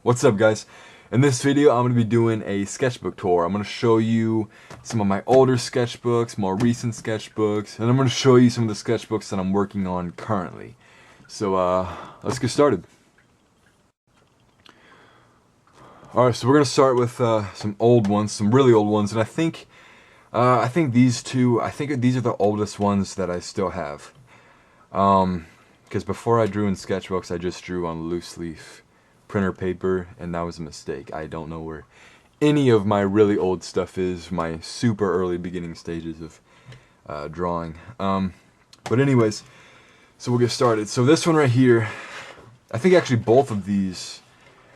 What's up, guys? In this video I'm going to be doing a sketchbook tour. I'm going to show you some of my older sketchbooks, more recent sketchbooks, and I'm going to show you some of the sketchbooks that I'm working on currently. So let's get started. Alright, so we're going to start with some old ones, some really old ones, and I think these two, these are the oldest ones that I still have. Because before I drew in sketchbooks, I just drew on loose leaf printer paper, and that was a mistake. I don't know where any of my really old stuff is, my super early beginning stages of drawing. But anyways, so we'll get started. So this one right here, I think actually both of these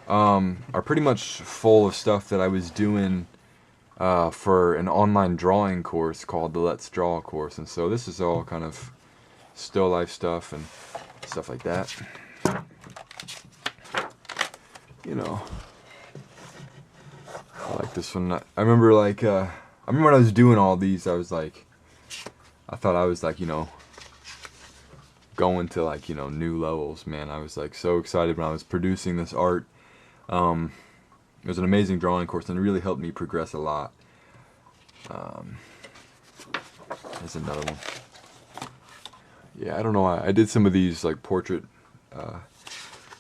are pretty much full of stuff that I was doing for an online drawing course called the Let's Draw course. And so this is all kind of still life stuff and stuff like that. You know, I like this one. I remember when I was doing all these, I thought I was like, you know, going to like, you know, new levels, man. I was like so excited when I was producing this art. It was an amazing drawing course and it really helped me progress a lot. There's another one. Yeah, I don't know why. I did some of these like portrait,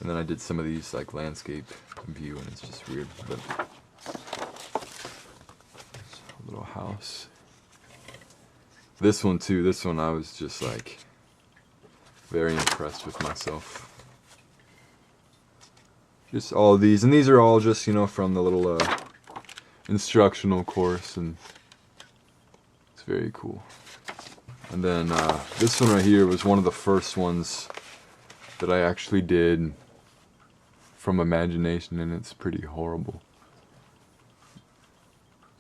and then I did some of these like landscape view, and it's just weird. But a little house. This one too. This one I was just like very impressed with myself. Just all of these, and these are all just, you know, from the little instructional course, and it's very cool. And then this one right here was one of the first ones that I actually did from imagination, and it's pretty horrible.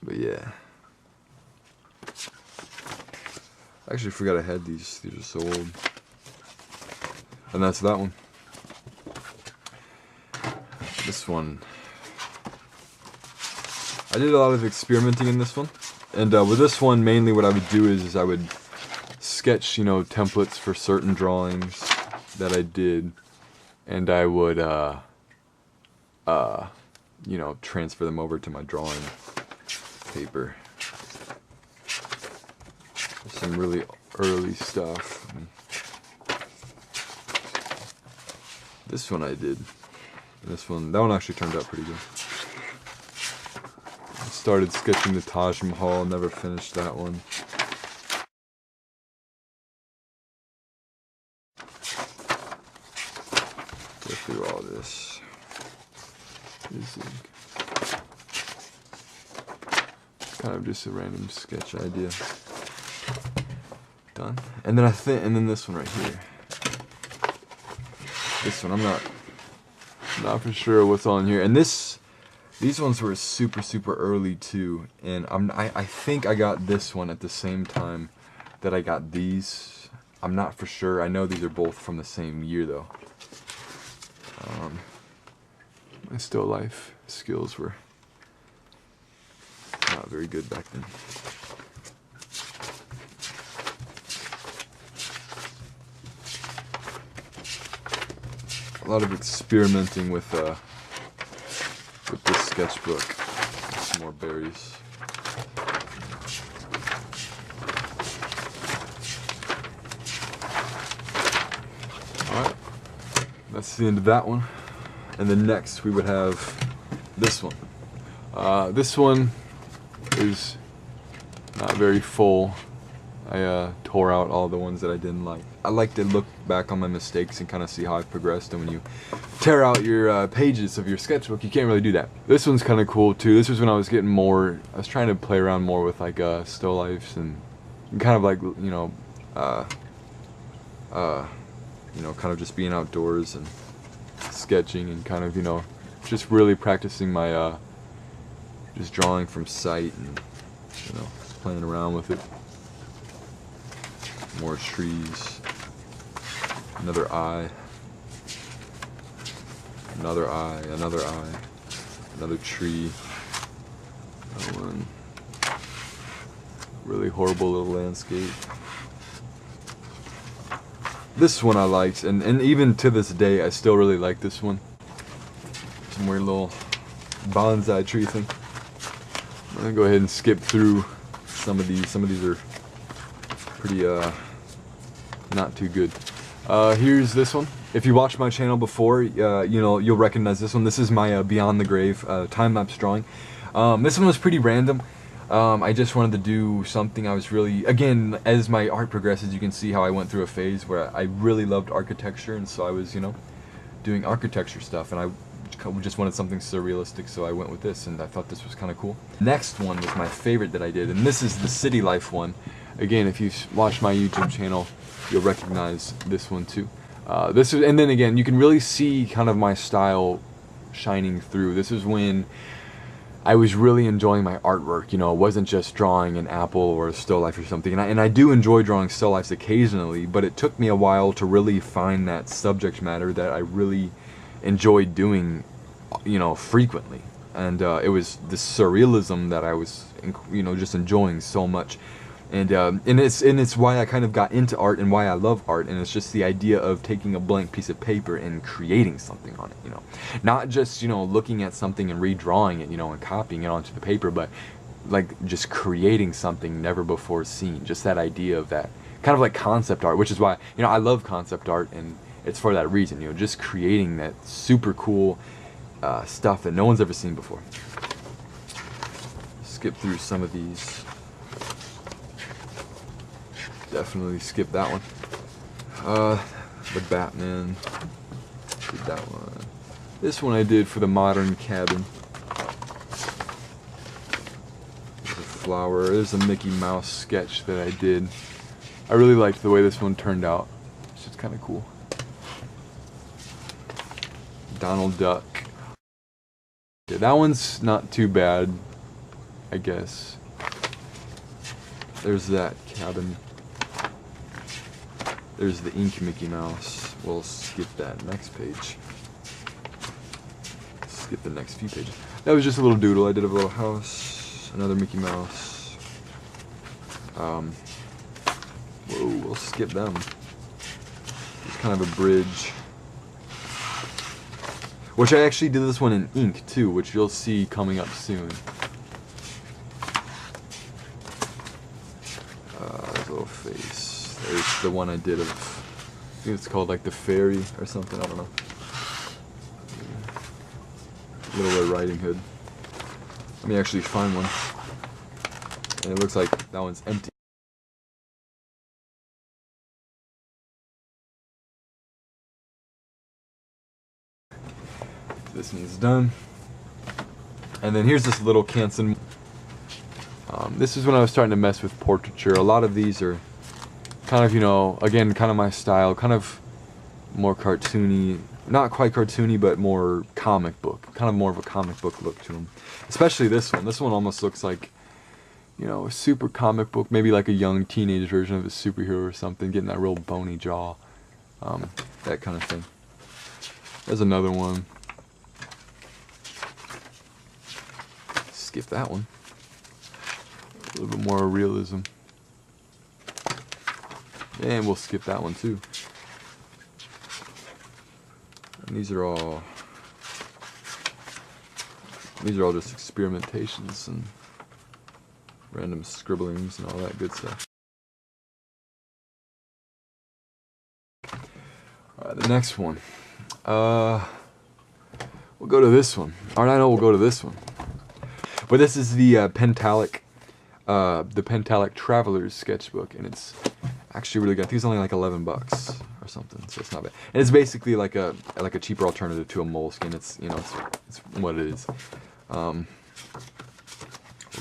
But yeah. I actually forgot I had these. These are so old. And that's that one. This one. I did a lot of experimenting in this one. And with this one, mainly what I would do is I would sketch, you know, templates for certain drawings that I did, and I would you know, transfer them over to my drawing paper. Some really early stuff. This one I did. That one actually turned out pretty good. I started sketching the Taj Mahal, never finished that one. Go through all this. Kind of just a random sketch idea. Done. And then and then this one right here. This one I'm not for sure what's on here. And these ones were super early too. And I think I got this one at the same time that I got these. I'm not for sure. I know these are both from the same year though. My still life skills were not very good back then. A lot of experimenting with this sketchbook. Some more berries. Alright, that's the end of that one. And then next we would have this one. This one is not very full. I tore out all the ones that I didn't like. I like to look back on my mistakes and kind of see how I've progressed, and when you tear out your pages of your sketchbook, you can't really do that. This one's kind of cool too. This was when I was getting more, I was trying to play around more with like still lifes and kind of like, you know, kind of just being outdoors and sketching and kind of, you know, just really practicing my just drawing from sight and, you know, playing around with it. More trees, another eye, another eye, another eye, another tree, another one. Really horrible little landscape. This one I liked, and even to this day I still really like this one. some weird little bonsai tree thing. I'm gonna go ahead and skip through some of these. Some of these are pretty not too good. Here's this one. If you watched my channel before, you know, you'll recognize this one. This is my Beyond the Grave time-lapse drawing. This one was pretty random. I just wanted to do something I was really, again, as my art progresses, you can see how I went through a phase where I really loved architecture, and so I was, you know, doing architecture stuff, and I just wanted something surrealistic, so I went with this, and I thought this was kind of cool. Next one was my favorite that I did, and this is the city life one. Again, if you've watched my YouTube channel, you'll recognize this one too. This is, and then again, you can really see kind of my style shining through. This is when I was really enjoying my artwork. You know, it wasn't just drawing an apple or a still life or something. And I do enjoy drawing still lifes occasionally, but it took me a while to really find that subject matter that I really enjoyed doing, you know, frequently. And it was the surrealism that I was, you know, just enjoying so much. And it's why I kind of got into art and why I love art, and it's just the idea of taking a blank piece of paper and creating something on it, you know. Not just, you know, looking at something and redrawing it, you know, and copying it onto the paper, but like just creating something never before seen. Just that idea of that kind of like concept art, which is why, you know, I love concept art, and it's for that reason, you know, just creating that super cool stuff that no one's ever seen before. Skip through some of these. Definitely skip that one. The Batman. Did that one. This one I did for the modern cabin. There's a flower. There's a Mickey Mouse sketch that I did. I really liked the way this one turned out. It's just kind of cool. Donald Duck. Yeah, that one's not too bad, I guess. There's that cabin. There's the ink Mickey Mouse. We'll skip that next page. Skip the next few pages. That was just a little doodle. I did a little house. Another Mickey Mouse. Whoa, we'll skip them. It's kind of a bridge. Which I actually did this one in ink too, which you'll see coming up soon. There's a little face. There's the one I did of, I think it's called like the fairy or something, I don't know. Little Red Riding Hood. Let me actually find one. And it looks like that one's empty. This one's done. And then here's this little Canson. This is when I was starting to mess with portraiture. A lot of these are kind of, you know, again, kind of my style, kind of more cartoony, not quite cartoony, but more comic book, kind of more of a comic book look to them. Especially this one. This one almost looks like, you know, a super comic book, maybe like a young teenage version of a superhero or something, getting that real bony jaw, that kind of thing. There's another one. Skip that one. A little bit more realism. And we'll skip that one too. And these are all just experimentations and random scribblings and all that good stuff. Alright, the next one. We'll go to this one. Alright, I know we'll go to this one. But this is the Pentalic Traveler's Sketchbook, and it's actually really good. I think it's only like $11 or something, so it's not bad. And it's basically like a cheaper alternative to a Moleskine. It's, you know, it's what it is. We'll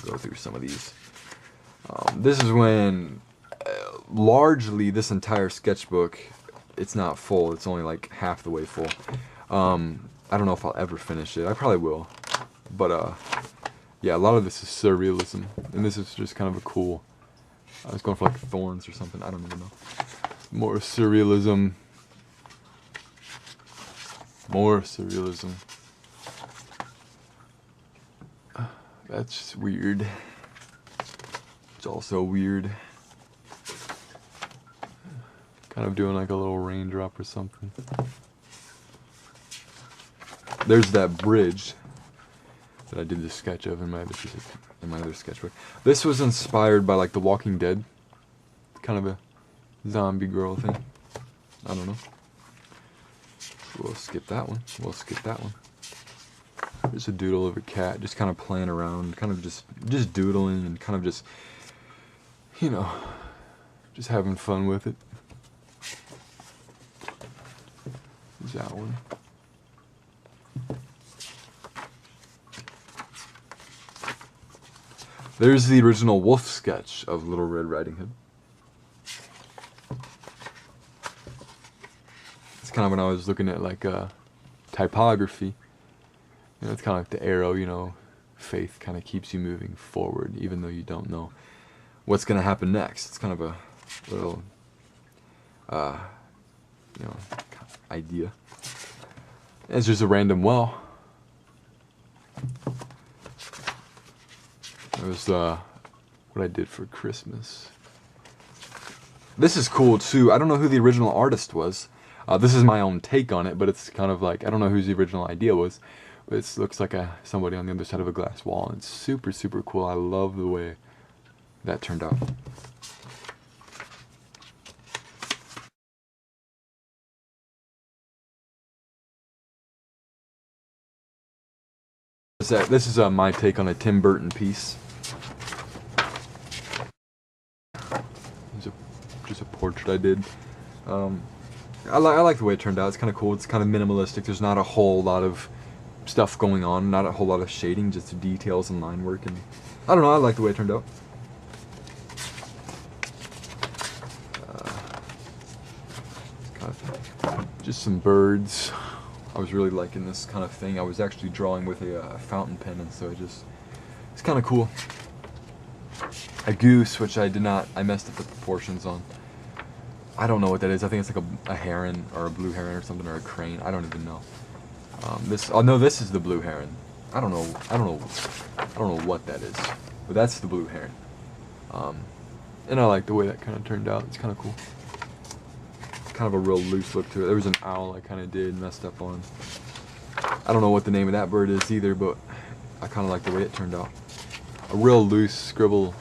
go through some of these. This is when largely this entire sketchbook, it's not full. It's only like half the way full. I don't know if I'll ever finish it. I probably will, but yeah, a lot of this is surrealism, and this is just kind of a cool. I was going for like thorns or something. I don't even know. More surrealism. More surrealism. That's weird. It's also weird. Kind of doing like a little raindrop or something. there's that bridge that I did the sketch of in my other sketchbook. This was inspired by like The Walking Dead, kind of a zombie girl thing. I don't know. We'll skip that one. We'll skip that one. There's a doodle of a cat just kind of playing around, kind of just doodling and kind of just, you know, just having fun with it. There's that one. There's the original wolf sketch of Little Red Riding Hood. It's kind of when I was looking at like typography. You know, it's kind of like the arrow, you know, faith kind of keeps you moving forward even though you don't know what's going to happen next. It's kind of a little, you know, idea. It's just a random well. It was what I did for Christmas. This is cool too. I don't know who the original artist was. This is my own take on it, but it's kind of like, I don't know whose the original idea was. But it looks like somebody on the other side of a glass wall. And it's super, super cool. I love the way that turned out. This is my take on a Tim Burton piece. Just a portrait I did. I like the way it turned out. It's kind of cool. It's kind of minimalistic. There's not a whole lot of stuff going on, not a whole lot of shading, just the details and line work, and I don't know, I like the way it turned out. Kind of just some birds. I was really liking this kind of thing. I was actually drawing with a fountain pen, and so it's kind of cool. A goose, which I messed up the proportions on. I don't know what that is. I think it's like a heron or a blue heron or something, or a crane. I don't even know. No, this is the blue heron. I don't know what that is, but that's the blue heron. And I like the way that kind of turned out. It's kind of cool. Kind of a real loose look to it. There was an owl I kind of messed up on. I don't know what the name of that bird is either, but I kind of like the way it turned out. A real loose scribble.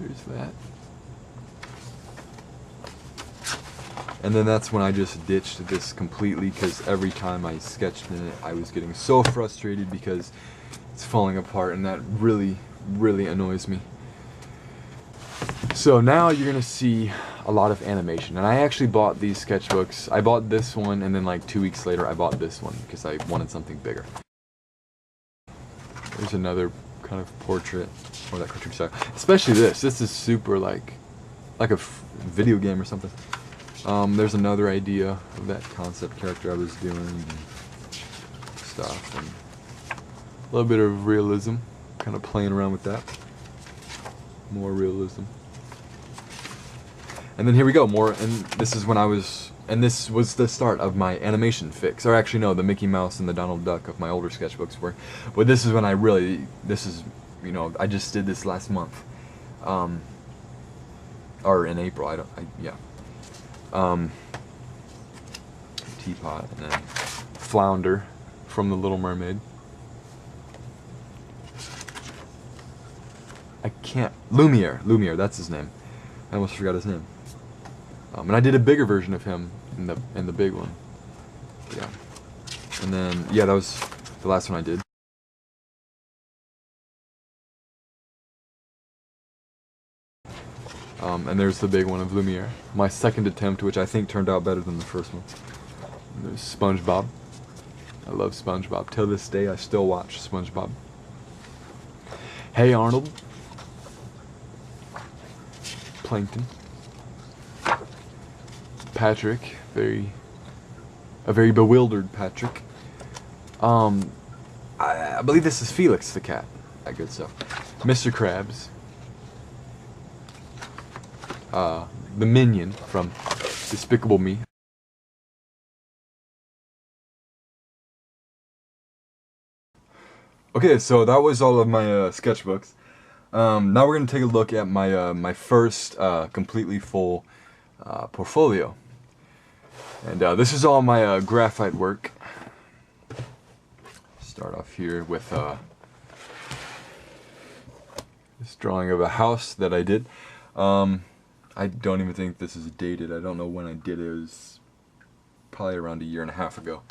There's that. And then that's when I just ditched this completely, because every time I sketched in it, I was getting so frustrated because it's falling apart, and that really, really annoys me. So now you're going to see a lot of animation. And I actually bought these sketchbooks. I bought this one, and then like 2 weeks later I bought this one because I wanted something bigger. There's another kind of portrait, or that cartoon style. Especially this. This is super like a video game or something. There's another idea of that concept character I was doing and stuff, and a little bit of realism, kind of playing around with that. More realism. And then here we go, more, and this is when this was the start of my animation fix. Or actually no, the Mickey Mouse and the Donald Duck of my older sketchbooks were. But this is when you know, I just did this last month. Or in April, yeah. Teapot, and then Flounder from The Little Mermaid. Lumiere, that's his name. I almost forgot his name. And I did a bigger version of him in the big one. Yeah. And then, yeah, that was the last one I did. And there's the big one of Lumiere. My second attempt, which I think turned out better than the first one. And there's SpongeBob. I love SpongeBob. Till this day, I still watch SpongeBob. Hey Arnold. Plankton. Patrick. A very bewildered Patrick. I believe this is Felix the cat. That good stuff. Mr. Krabs. The Minion from Despicable Me. Okay, so that was all of my sketchbooks. Now we're going to take a look at my my first completely full portfolio. And this is all my graphite work. Start off here with this drawing of a house that I did. I don't even think this is dated. I don't know when I did it. It was probably around 1.5 years ago.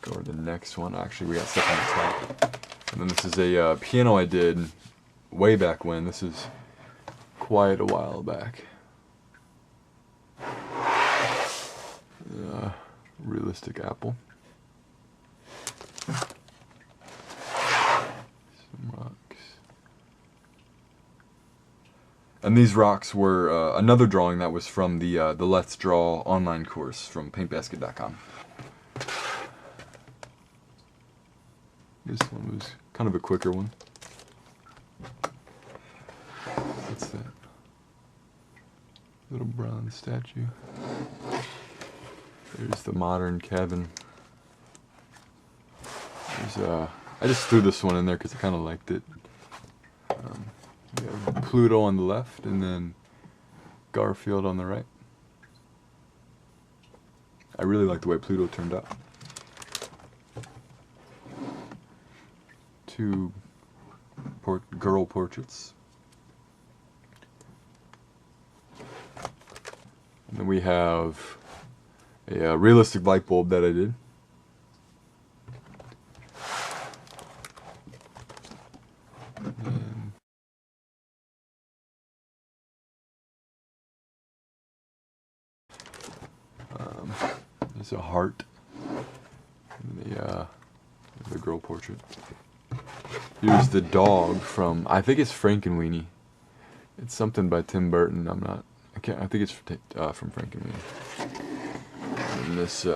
Go to the next one. Actually, we got stuff on the top. And then this is a piano I did way back when. This is quite a while back. Realistic apple. Some rocks. And these rocks were another drawing that was from the Let's Draw online course from paintbasket.com. This one was kind of a quicker one. What's that? Little bronze statue. There's the modern cabin. There's I just threw this one in there because I kind of liked it. We have Pluto on the left and then Garfield on the right. I really like the way Pluto turned out. Two girl portraits. And then we have a realistic light bulb that I did. And there's a heart. And the girl portrait. Here's the dog from, I think it's Frankenweenie. It's something by Tim Burton. I think it's from Frankenweenie. And this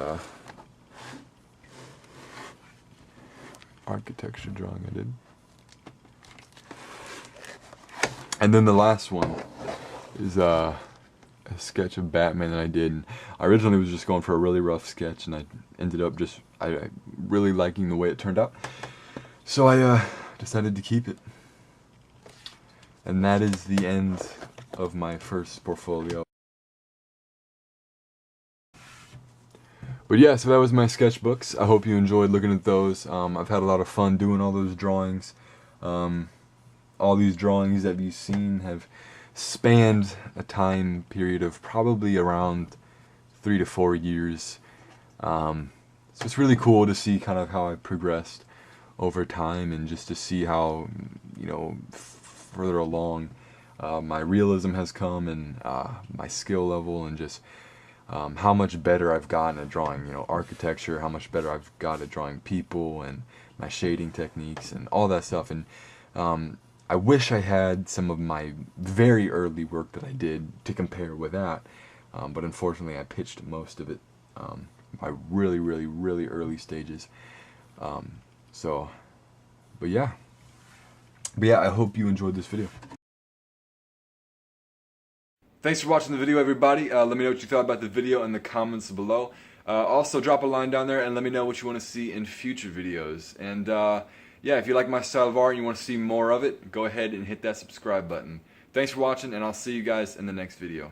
architecture drawing I did. And then the last one is a sketch of Batman that I did. And I originally was just going for a really rough sketch, and I ended up just really liking the way it turned out. So I decided to keep it. And that is the end of my first portfolio. But yeah, so that was my sketchbooks. I hope you enjoyed looking at those. I've had a lot of fun doing all those drawings. All these drawings that you've seen have spanned a time period of probably around 3 to 4 years. So it's really cool to see kind of how I progressed over time, and just to see how, you know, further along my realism has come, and my skill level, and just how much better I've gotten at drawing, you know, architecture, how much better I've got at drawing people, and my shading techniques, and all that stuff. And I wish I had some of my very early work that I did to compare with that, but unfortunately I pitched most of it my really early stages. But yeah, I hope you enjoyed this video. Thanks for watching the video, everybody. Let me know what you thought about the video in the comments below. Also, drop a line down there and let me know what you want to see in future videos. And yeah, if you like my style of art and you want to see more of it, go ahead and hit that subscribe button. Thanks for watching, and I'll see you guys in the next video.